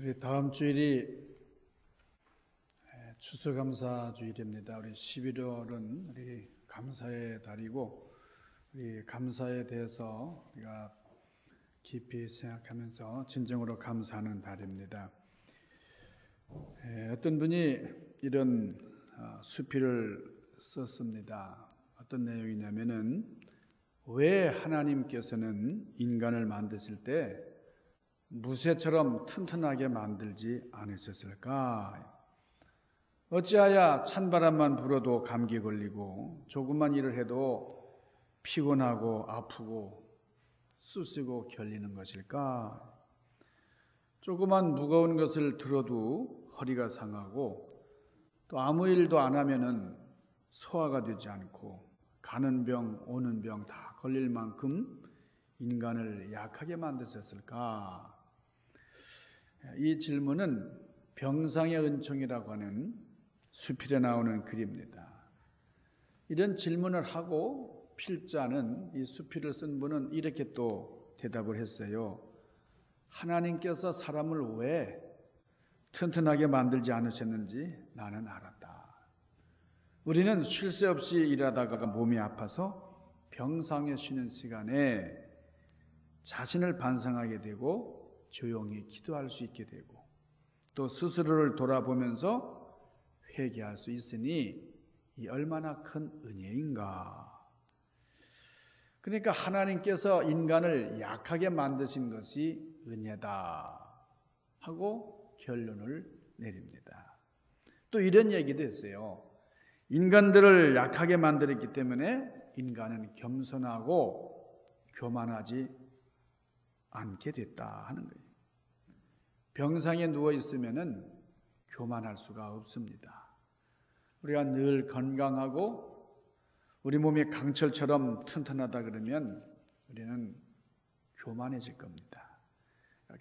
우리 다음 주일이 추수감사 주일입니다. 우리 11월은 우리 감사의 달이고, 우리 감사에 대해서 우리가 깊이 생각하면서 진정으로 감사하는 달입니다. 어떤 분이 이런 수필을 썼습니다. 어떤 내용이냐면은, 왜 하나님께서는 인간을 만드실 때 무쇠처럼 튼튼하게 만들지 않으셨을까? 어찌하여 찬바람만 불어도 감기 걸리고 조금만 일을 해도 피곤하고 아프고 쑤시고 결리는 것일까? 조그만 무거운 것을 들어도 허리가 상하고, 또 아무 일도 안 하면은 소화가 되지 않고 가는 병 오는 병 다 걸릴 만큼 인간을 약하게 만드셨을까? 이 질문은 병상의 은총이라고 하는 수필에 나오는 글입니다. 이런 질문을 하고 필자는, 이 수필을 쓴 분은 이렇게 또 대답을 했어요. 하나님께서 사람을 왜 튼튼하게 만들지 않으셨는지 나는 알았다. 우리는 쉴 새 없이 일하다가 몸이 아파서 병상에 쉬는 시간에 자신을 반성하게 되고 조용히 기도할 수 있게 되고, 또 스스로를 돌아보면서 회개할 수 있으니 이 얼마나 큰 은혜인가. 그러니까 하나님께서 인간을 약하게 만드신 것이 은혜다 하고 결론을 내립니다. 또 이런 얘기도 했어요. 인간들을 약하게 만들었기 때문에 인간은 겸손하고 교만하지 않게 됐다 하는 거예요. 병상에 누워 있으면은 교만할 수가 없습니다. 우리가 늘 건강하고 우리 몸이 강철처럼 튼튼하다 그러면 우리는 교만해질 겁니다.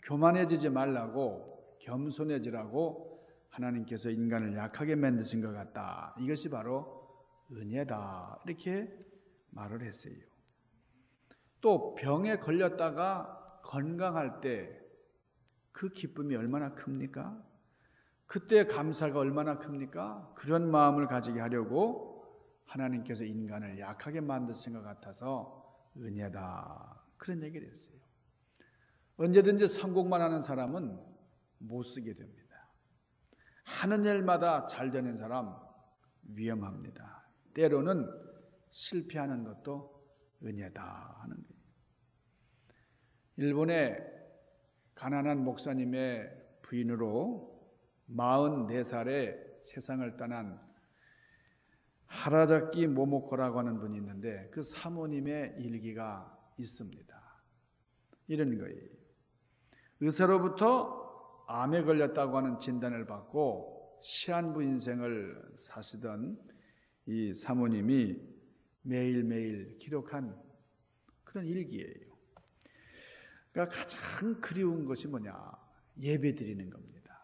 교만해지지 말라고, 겸손해지라고 하나님께서 인간을 약하게 만드신 것 같다. 이것이 바로 은혜다. 이렇게 말을 했어요. 또 병에 걸렸다가 건강할 때 그 기쁨이 얼마나 큽니까? 그때 감사가 얼마나 큽니까? 그런 마음을 가지게 하려고 하나님께서 인간을 약하게 만드신 것 같아서 은혜다. 그런 얘기를 했어요. 언제든지 성공만 하는 사람은 못 쓰게 됩니다. 하는 일마다 잘 되는 사람 위험합니다. 때로는 실패하는 것도 은혜다 하는 거예요. 일본의 가난한 목사님의 부인으로 44살에 세상을 떠난 하라자키 모모코라고 하는 분이 있는데, 그 사모님의 일기가 있습니다. 이런 거예요. 의사로부터 암에 걸렸다고 하는 진단을 받고 시한부 인생을 사시던 이 사모님이 매일매일 기록한 그런 일기예요. 그러니까 가장 그리운 것이 뭐냐? 예배 드리는 겁니다.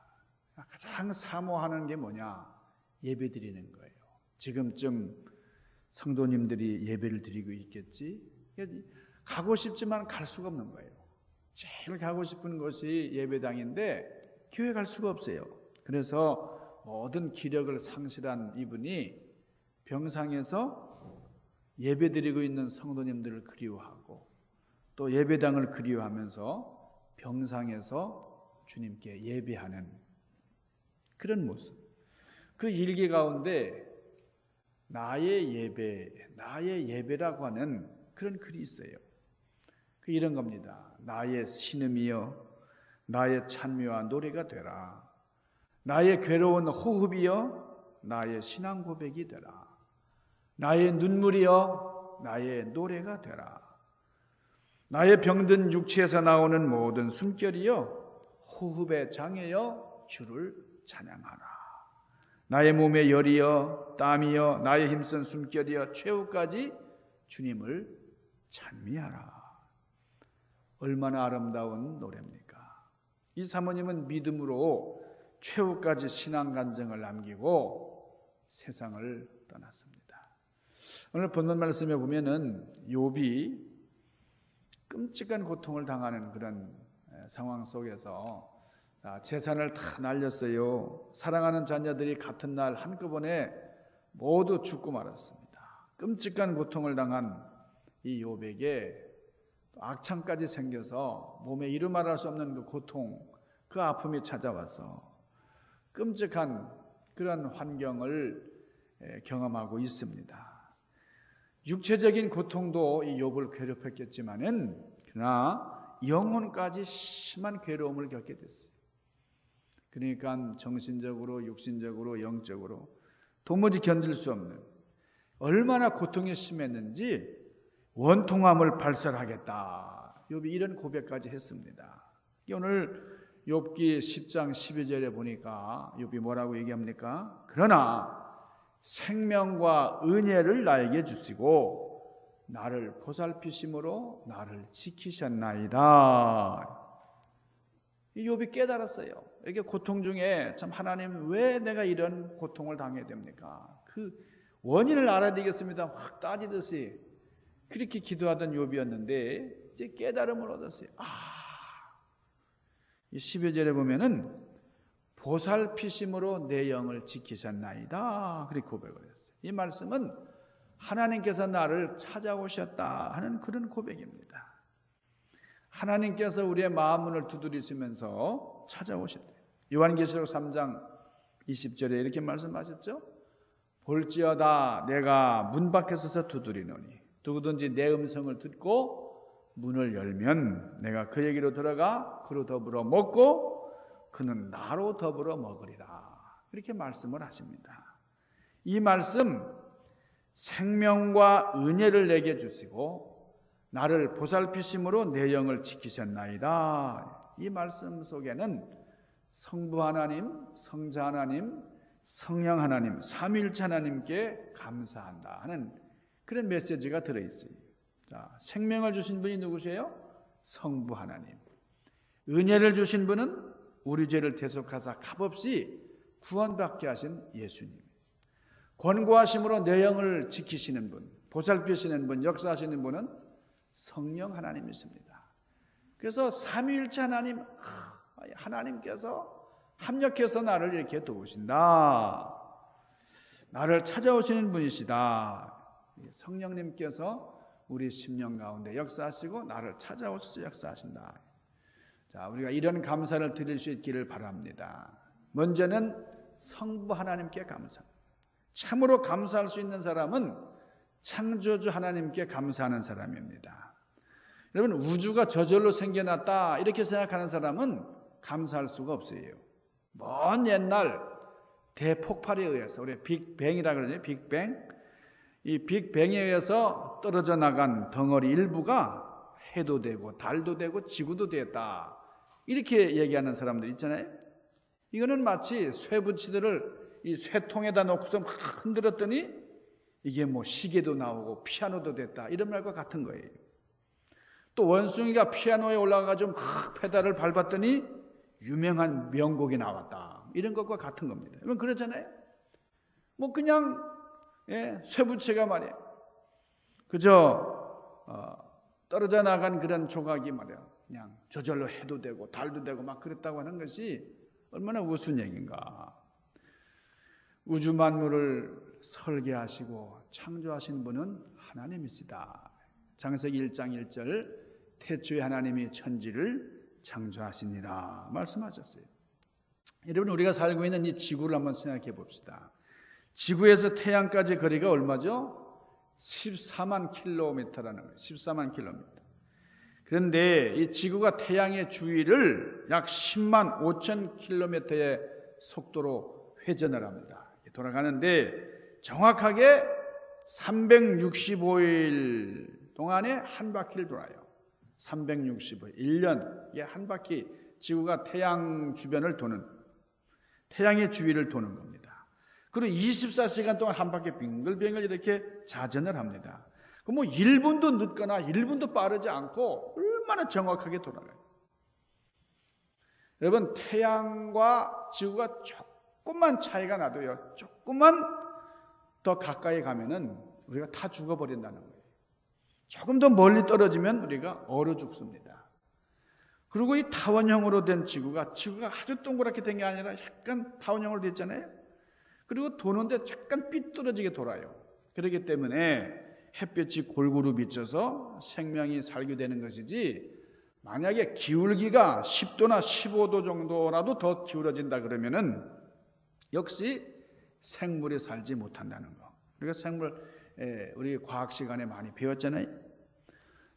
가장 사모하는 게 뭐냐? 예배 드리는 거예요. 지금쯤 성도님들이 예배를 드리고 있겠지? 가고 싶지만 갈 수가 없는 거예요. 제일 가고 싶은 곳이 예배당인데 교회 갈 수가 없어요. 그래서 모든 기력을 상실한 이분이 병상에서 예배 드리고 있는 성도님들을 그리워하고, 또 예배당을 그리워하면서 병상에서 주님께 예배하는 그런 모습. 그 일기 가운데 나의 예배라고 하는 그런 글이 있어요. 그 이런 겁니다. 나의 신음이여 나의 찬미와 노래가 되라. 나의 괴로운 호흡이여 나의 신앙 고백이 되라. 나의 눈물이여 나의 노래가 되라. 나의 병든 육체에서 나오는 모든 숨결이여 호흡의 장애여 주를 찬양하라. 나의 몸의 열이여 땀이여 나의 힘쓴 숨결이여 최후까지 주님을 찬미하라. 얼마나 아름다운 노래입니까? 이 사모님은 믿음으로 최후까지 신앙 간증을 남기고 세상을 떠났습니다. 오늘 본문 말씀에 보면은 욥이 끔찍한 고통을 당하는 그런 상황 속에서 재산을 다 날렸어요. 사랑하는 자녀들이 같은 날 한꺼번에 모두 죽고 말았습니다. 끔찍한 고통을 당한 이 욥에게 악창까지 생겨서 몸에 이루 말할 수 없는 그 고통, 그 아픔이 찾아와서 끔찍한 그런 환경을 경험하고 있습니다. 육체적인 고통도 이 욥을 괴롭혔겠지만은 그러나 영혼까지 심한 괴로움을 겪게 됐어요. 그러니까 정신적으로, 육신적으로, 영적으로 도무지 견딜 수 없는, 얼마나 고통이 심했는지 원통함을 발설하겠다. 욥이 이런 고백까지 했습니다. 오늘 욥기 10장 12절에 보니까 욥이 뭐라고 얘기합니까? 그러나 생명과 은혜를 나에게 주시고 나를 보살피심으로 나를 지키셨나이다. 이 욥이 깨달았어요. 이게 고통 중에 참 하나님 왜 내가 이런 고통을 당해야 됩니까? 그 원인을 알아야 되겠습니다. 확 따지듯이 그렇게 기도하던 욥이었는데 이제 깨달음을 얻었어요. 이 12절에 보면은 보살피심으로 내 영을 지키셨나이다. 그렇게 고백을 했어요. 이 말씀은 하나님께서 나를 찾아오셨다 하는 그런 고백입니다. 하나님께서 우리의 마음문을 두드리시면서 찾아오셨대요. 요한계시록 3장 20절에 이렇게 말씀하셨죠. 볼지어다 내가 문 밖에 서서 두드리노니 누구든지 내 음성을 듣고 문을 열면 내가 그에게로 들어가 그로 더불어 먹고 그는 나로 더불어 먹으리라. 이렇게 말씀을 하십니다. 이 말씀 생명과 은혜를 내게 주시고 나를 보살피심으로 내 영을 지키셨나이다. 이 말씀 속에는 성부 하나님, 성자 하나님, 성령 하나님, 삼위일체 하나님께 감사한다 하는 그런 메시지가 들어있어요. 자, 생명을 주신 분이 누구세요? 성부 하나님. 은혜를 주신 분은 우리 죄를 대속하사 값없이 구원받게 하신 예수님. 권고하심으로 내 영을 지키시는 분, 보살피시는 분, 역사하시는 분은 성령 하나님이십니다. 그래서 삼위일체 하나님께서 합력해서 나를 이렇게 도우신다. 나를 찾아오시는 분이시다. 성령님께서 우리 심령 가운데 역사하시고 나를 찾아오셔서 역사하신다. 자, 우리가 이런 감사를 드릴 수 있기를 바랍니다. 먼저는 성부 하나님께 감사. 참으로 감사할 수 있는 사람은 창조주 하나님께 감사하는 사람입니다. 여러분, 우주가 저절로 생겨났다 이렇게 생각하는 사람은 감사할 수가 없어요. 먼 옛날 대폭발에 의해서, 우리 빅뱅이라고 그러죠. 빅뱅. 이 빅뱅에 의해서 떨어져 나간 덩어리 일부가 해도 되고 달도 되고 지구도 되었다. 이렇게 얘기하는 사람들 있잖아요. 이거는 마치 쇠붙이들을 이 쇠통에다 놓고서 막 흔들었더니 이게 뭐 시계도 나오고 피아노도 됐다. 이런 말과 같은 거예요. 또 원숭이가 피아노에 올라가가지고 막 페달을 밟았더니 유명한 명곡이 나왔다. 이런 것과 같은 겁니다. 여러분 그렇잖아요. 뭐 그냥 쇠붙이가 말이야. 그저 떨어져 나간 그런 조각이 말이야. 그냥 저절로 해도 되고 달도 되고 막 그랬다고 하는 것이 얼마나 우스운 얘기인가. 우주 만물을 설계하시고 창조하신 분은 하나님이시다. 창세기 1장 1절 태초에 하나님이 천지를 창조하시니라 말씀하셨어요. 여러분 우리가 살고 있는 이 지구를 한번 생각해 봅시다. 지구에서 태양까지 거리가 얼마죠? 14만 킬로미터라는 거예요. 14만 킬로미터. 그런데 이 지구가 태양의 주위를 약 10만 5천 킬로미터의 속도로 회전을 합니다. 돌아가는데 정확하게 365일 동안에 한 바퀴를 돌아요. 365일. 1년에 한 바퀴 지구가 태양 주변을 도는, 태양의 주위를 도는 겁니다. 그리고 24시간 동안 한 바퀴 빙글빙글 이렇게 자전을 합니다. 그럼 뭐 1분도 늦거나 1분도 빠르지 않고 얼마나 정확하게 돌아가요. 여러분 태양과 지구가 조금만 차이가 나도요, 조금만 더 가까이 가면은 우리가 다 죽어버린다는 거예요. 조금 더 멀리 떨어지면 우리가 얼어 죽습니다. 그리고 이 타원형으로 된 지구가 아주 동그랗게 된 게 아니라 약간 타원형으로 됐잖아요. 그리고 도는데 약간 삐뚤어지게 돌아요. 그렇기 때문에 햇볕이 골고루 비쳐서 생명이 살게 되는 것이지, 만약에 기울기가 10도나 15도 정도라도 더 기울어진다 그러면은 역시 생물이 살지 못한다는 거. 우리가 우리 과학 시간에 많이 배웠잖아요.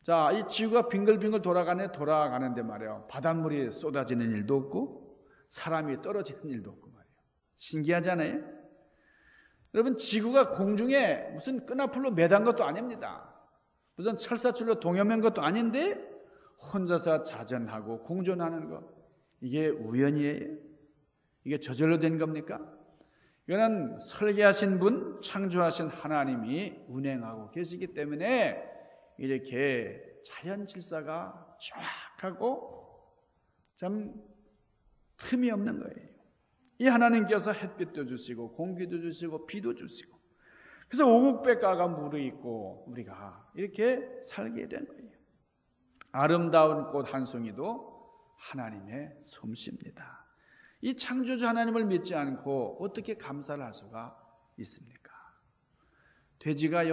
자, 이 지구가 빙글빙글 돌아가는데 말이에요. 바닷물이 쏟아지는 일도 없고 사람이 떨어지는 일도 없고 말이에요. 신기하잖아요. 여러분, 지구가 공중에 무슨 끈앞으로 매단 것도 아닙니다. 무슨 철사줄로 동여맨 것도 아닌데 혼자서 자전하고 공존하는 것, 이게 우연이에요? 이게 저절로 된 겁니까? 이거는 설계하신 분, 창조하신 하나님이 운행하고 계시기 때문에 이렇게 자연 질서가 정확하고 참 틈이 없는 거예요. 이 하나님께서 햇빛도 주시고 공기도 주시고 비도 주시고, 그래서 오곡백과가 무르익고 우리가 이렇게 살게 된 거예요. 아름다운 꽃 한 송이도 하나님의 솜씨입니다. 이 창조주 하나님을 믿지 않고 어떻게 감사를 할 수가 있습니까? 돼지가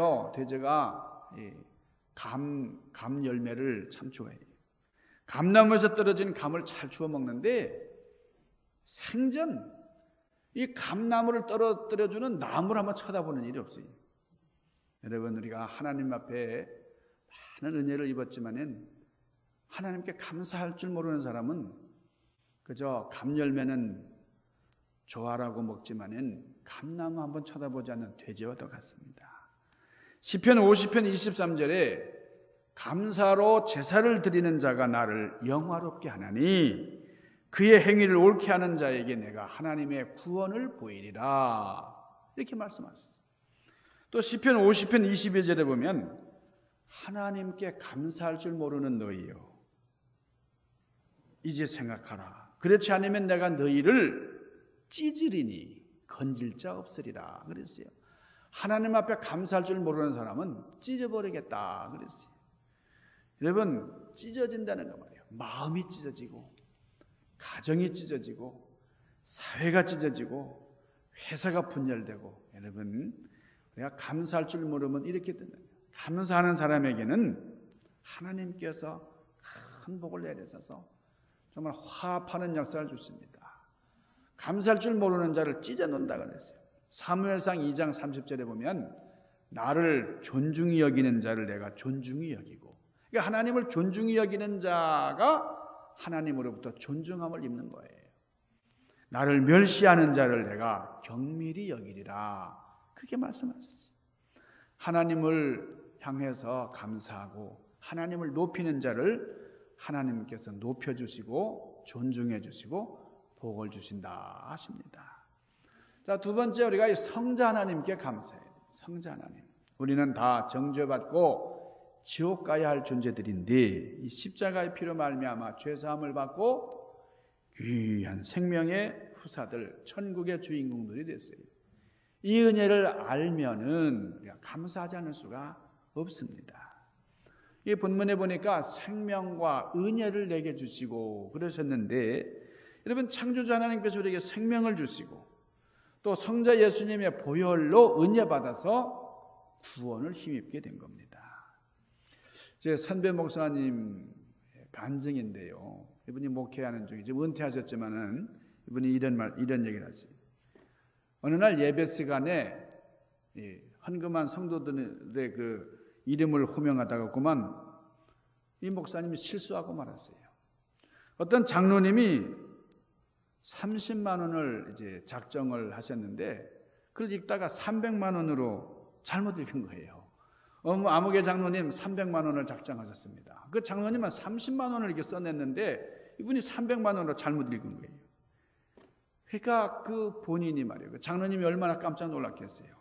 감 열매를 참 좋아해요. 감나무에서 떨어진 감을 잘 주워 먹는데, 생전 이 감나무를 떨어뜨려주는 나무를 한번 쳐다보는 일이 없어요. 여러분, 우리가 하나님 앞에 많은 은혜를 입었지만은 하나님께 감사할 줄 모르는 사람은 그저 감열매는 좋아라고 먹지만은 감나무 한번 쳐다보지 않는 돼지와 같습니다. 시편 50편 23절에 감사로 제사를 드리는 자가 나를 영화롭게 하나니 그의 행위를 옳게 하는 자에게 내가 하나님의 구원을 보이리라, 이렇게 말씀하셨어요. 또 시편 50편 22절에 보면 하나님께 감사할 줄 모르는 너희여, 이제 생각하라. 그렇지 않으면 내가 너희를 찢으리니 건질 자 없으리라 그랬어요. 하나님 앞에 감사할 줄 모르는 사람은 찢어버리겠다 그랬어요. 여러분, 찢어진다는 거 말이에요. 마음이 찢어지고, 가정이 찢어지고, 사회가 찢어지고, 회사가 분열되고. 여러분, 우리가 감사할 줄 모르면 이렇게 된다. 감사하는 사람에게는 하나님께서 큰 복을 내리셔서 정말 화합하는 역사를 주십니다. 감사할 줄 모르는 자를 찢어놓는다 그랬어요. 사무엘상 2장 30절에 보면 나를 존중히 여기는 자를 내가 존중히 여기고, 그러니까 하나님을 존중히 여기는 자가 하나님으로부터 존중함을 입는 거예요. 나를 멸시하는 자를 내가 경밀히 여기리라, 그렇게 말씀하셨어요. 하나님을 향해서 감사하고 하나님을 높이는 자를 하나님께서 높여주시고 존중해 주시고 복을 주신다 하십니다. 자, 두 번째, 우리가 성자 하나님께 감사해야 돼요. 성자 하나님, 우리는 다 정죄받고 지옥 가야 할 존재들인데 이 십자가의 피로 말미암아 죄사함을 받고 귀한 생명의 후사들, 천국의 주인공들이 됐어요. 이 은혜를 알면은 우리가 감사하지 않을 수가 없습니다. 이 본문에 보니까 생명과 은혜를 내게 주시고 그러셨는데, 여러분, 창조주 하나님께서 우리에게 생명을 주시고 또 성자 예수님의 보혈로 은혜 받아서 구원을 힘입게 된 겁니다. 제 선배 목사님 간증인데요. 이분이 목회하는 중에 지금 은퇴하셨지만은 이분이 이런 얘기를 하지. 어느 날 예배 시간에 헌금한 성도들의 그 이름을 호명하다가 그만 이 목사님이 실수하고 말았어요. 어떤 장로님이 30만 원을 이제 작정을 하셨는데 그걸 읽다가 300만 원으로 잘못 읽은 거예요. 아무개 장로님 300만 원을 작정하셨습니다. 그 장로님은 30만 원을 이렇게 써냈는데 이분이 300만 원으로 잘못 읽은 거예요. 그러니까 그 본인이 말이에요. 그 장로님이 얼마나 깜짝 놀랐겠어요.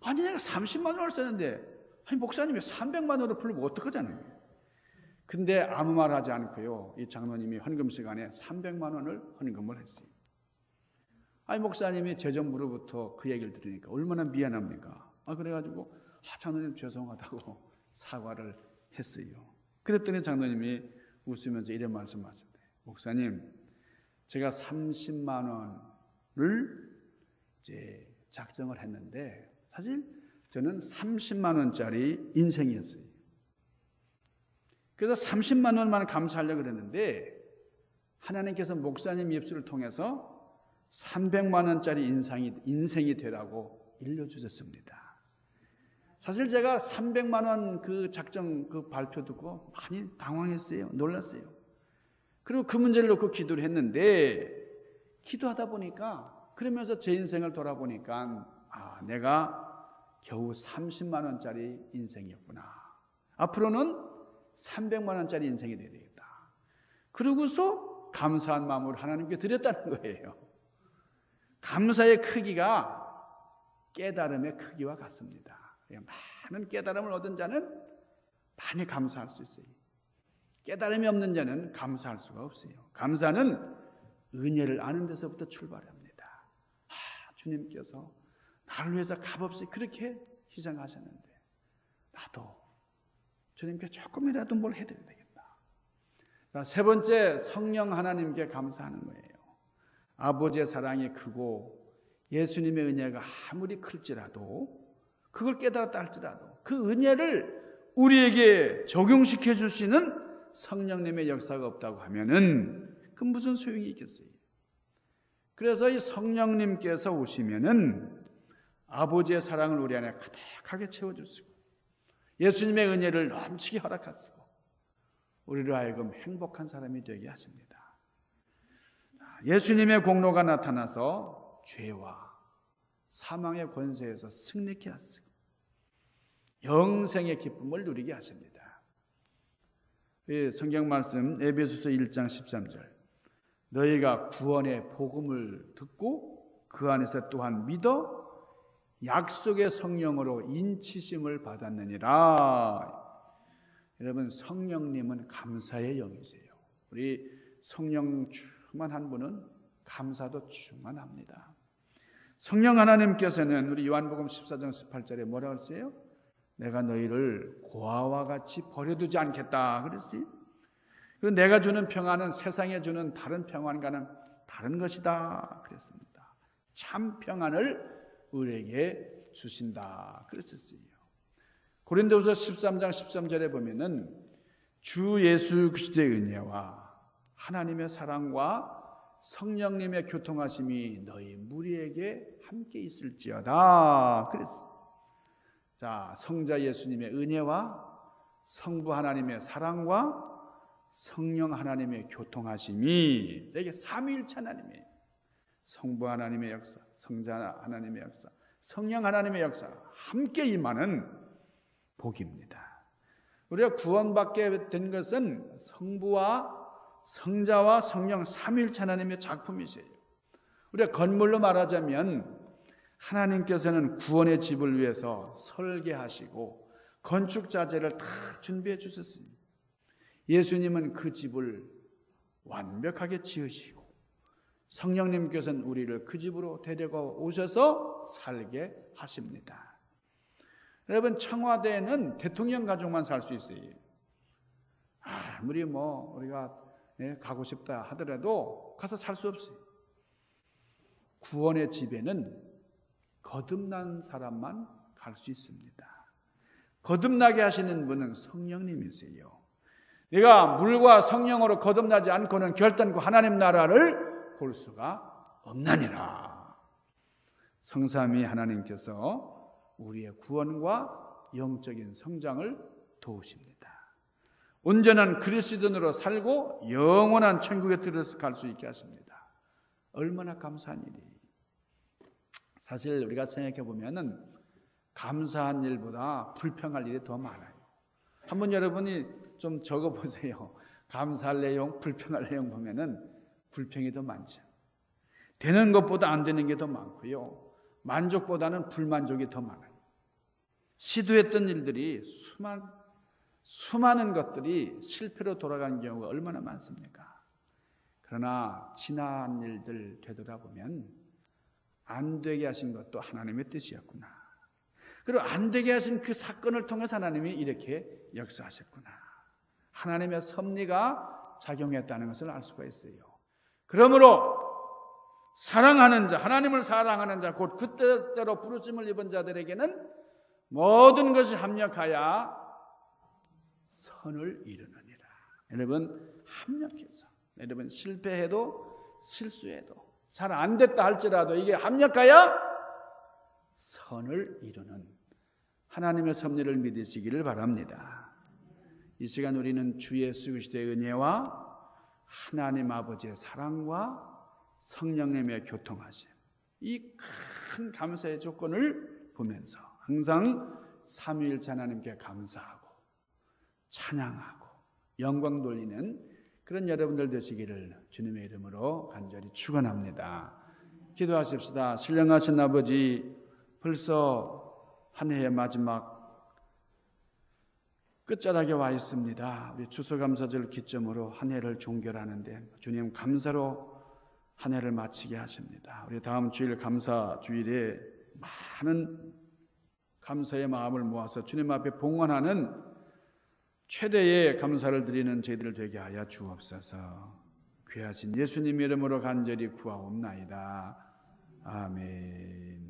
아니, 내가 30만 원을 썼는데 아니, 목사님이 300만 원으로 부르면 어떡하자는 거예요. 근데 아무 말 하지 않고요, 이 장로님이 헌금 시간에 300만 원을 헌금을 했어요. 아니, 목사님이 재정부로부터 그 얘기를 들으니까 얼마나 미안합니까? 그래가지고 장로님 죄송하다고 사과를 했어요. 그랬더니 장로님이 웃으면서 이런 말씀하셨대요. 목사님, 제가 30만 원을 이제 작정을 했는데 사실 저는 30만 원짜리 인생이었어요. 그래서 30만 원만 감사하려고 그랬는데 하나님께서 목사님 입술을 통해서 300만 원짜리 인생이 되라고 일러주셨습니다. 사실 제가 300만 원 그 작정 그 발표 듣고 많이 당황했어요. 놀랐어요. 그리고 그 문제를 놓고 기도를 했는데 기도하다 보니까 그러면서 제 인생을 돌아보니까 내가 겨우 30만 원짜리 인생이었구나. 앞으로는 300만 원짜리 인생이 돼야 되겠다. 그러고서 감사한 마음으로 하나님께 드렸다는 거예요. 감사의 크기가 깨달음의 크기와 같습니다. 많은 깨달음을 얻은 자는 많이 감사할 수 있어요. 깨달음이 없는 자는 감사할 수가 없어요. 감사는 은혜를 아는 데서부터 출발합니다. 주님께서 나를 위해서 값없이 그렇게 희생하셨는데 나도 주님께 조금이라도 뭘 해드려야 되겠다. 자, 세 번째, 성령 하나님께 감사하는 거예요. 아버지의 사랑이 크고 예수님의 은혜가 아무리 클지라도 그걸 깨달았다 할지라도 그 은혜를 우리에게 적용시켜 주시는 성령님의 역사가 없다고 하면은 그 무슨 소용이 있겠어요? 그래서 이 성령님께서 오시면은 아버지의 사랑을 우리 안에 가득하게 채워주시고 예수님의 은혜를 넘치게 허락하시고 우리로 하여금 행복한 사람이 되게 하십니다. 예수님의 공로가 나타나서 죄와 사망의 권세에서 승리케 하시고 영생의 기쁨을 누리게 하십니다. 성경 말씀 에베소서 1장 13절 너희가 구원의 복음을 듣고 그 안에서 또한 믿어 약속의 성령으로 인치심을 받았느니라. 여러분, 성령님은 감사의 영이세요. 우리 성령 충만한 분은 감사도 충만합니다. 성령 하나님께서는 우리 요한복음 14장 18절에 뭐라고 했어요? 내가 너희를 고아와 같이 버려두지 않겠다 그랬어요. 그리고 내가 주는 평안은 세상에 주는 다른 평안과는 다른 것이다 그랬습니다. 참 평안을 우리에게 주신다 그랬었어요. 고린도후서 13장 13절에 보면은 주 예수 그리스도의 은혜와 하나님의 사랑과 성령님의 교통하심이 너희 무리에게 함께 있을지어다 그랬어요. 자, 성자 예수님의 은혜와 성부 하나님의 사랑과 성령 하나님의 교통하심이 이게 삼위일체 하나님이에요. 성부 하나님의 역사, 성자 하나님의 역사, 성령 하나님의 역사가 함께 임하는 복입니다. 우리가 구원받게 된 것은 성부와 성자와 성령 삼위일체 하나님의 작품이세요. 우리가 건물로 말하자면 하나님께서는 구원의 집을 위해서 설계하시고 건축 자재를 다 준비해 주셨어요. 예수님은 그 집을 완벽하게 지으시고 성령님께서는 우리를 그 집으로 데려가 오셔서 살게 하십니다. 여러분, 청와대에는 대통령 가족만 살 수 있어요. 아무리 우리가 가고 싶다 하더라도 가서 살 수 없어요. 구원의 집에는 거듭난 사람만 갈 수 있습니다. 거듭나게 하시는 분은 성령님이세요. 내가 물과 성령으로 거듭나지 않고는 결단코 하나님 나라를 볼 수가 없나니라. 성삼위 하나님께서 우리의 구원과 영적인 성장을 도우십니다. 온전한 그리스도인으로 살고 영원한 천국에 들어갈 수 있게 하십니다. 얼마나 감사한 일이에요. 사실 우리가 생각해 보면은 감사한 일보다 불평할 일이 더 많아요. 한번 여러분이 좀 적어 보세요. 감사할 내용, 불평할 내용 보면은 불평이 더 많죠. 되는 것보다 안 되는 게 더 많고요. 만족보다는 불만족이 더 많아요. 시도했던 일들이 수많은 것들이 실패로 돌아간 경우가 얼마나 많습니까? 그러나 지난 일들 되돌아보면 안 되게 하신 것도 하나님의 뜻이었구나. 그리고 안 되게 하신 그 사건을 통해서 하나님이 이렇게 역사하셨구나. 하나님의 섭리가 작용했다는 것을 알 수가 있어요. 그러므로 사랑하는 자, 하나님을 사랑하는 자, 곧 그 뜻대로 부르심을 입은 자들에게는 모든 것이 합력하여 선을 이루느니라. 여러분, 합력해서, 여러분 실패해도 실수해도 잘 안 됐다 할지라도 이게 합력하여 선을 이루는 하나님의 섭리를 믿으시기를 바랍니다. 이 시간 우리는 주 예수 그리스도의 은혜와 하나님 아버지의 사랑과 성령님의 교통하심, 이 큰 감사의 조건을 보면서 항상 삼위일체 하나님께 감사하고 찬양하고 영광 돌리는 그런 여러분들 되시기를 주님의 이름으로 간절히 축원합니다. 기도하십시다. 신령하신 아버지, 벌써 한 해의 마지막 끝자락에 와 있습니다. 우리 추수감사절 기점으로 한 해를 종결하는데 주님 감사로 한 해를 마치게 하십니다. 우리 다음 주일 감사 주일에 많은 감사의 마음을 모아서 주님 앞에 봉헌하는 최대의 감사를 드리는 저희들 되게 하여 주옵소서. 귀하신 예수님 이름으로 간절히 구하옵나이다. 아멘.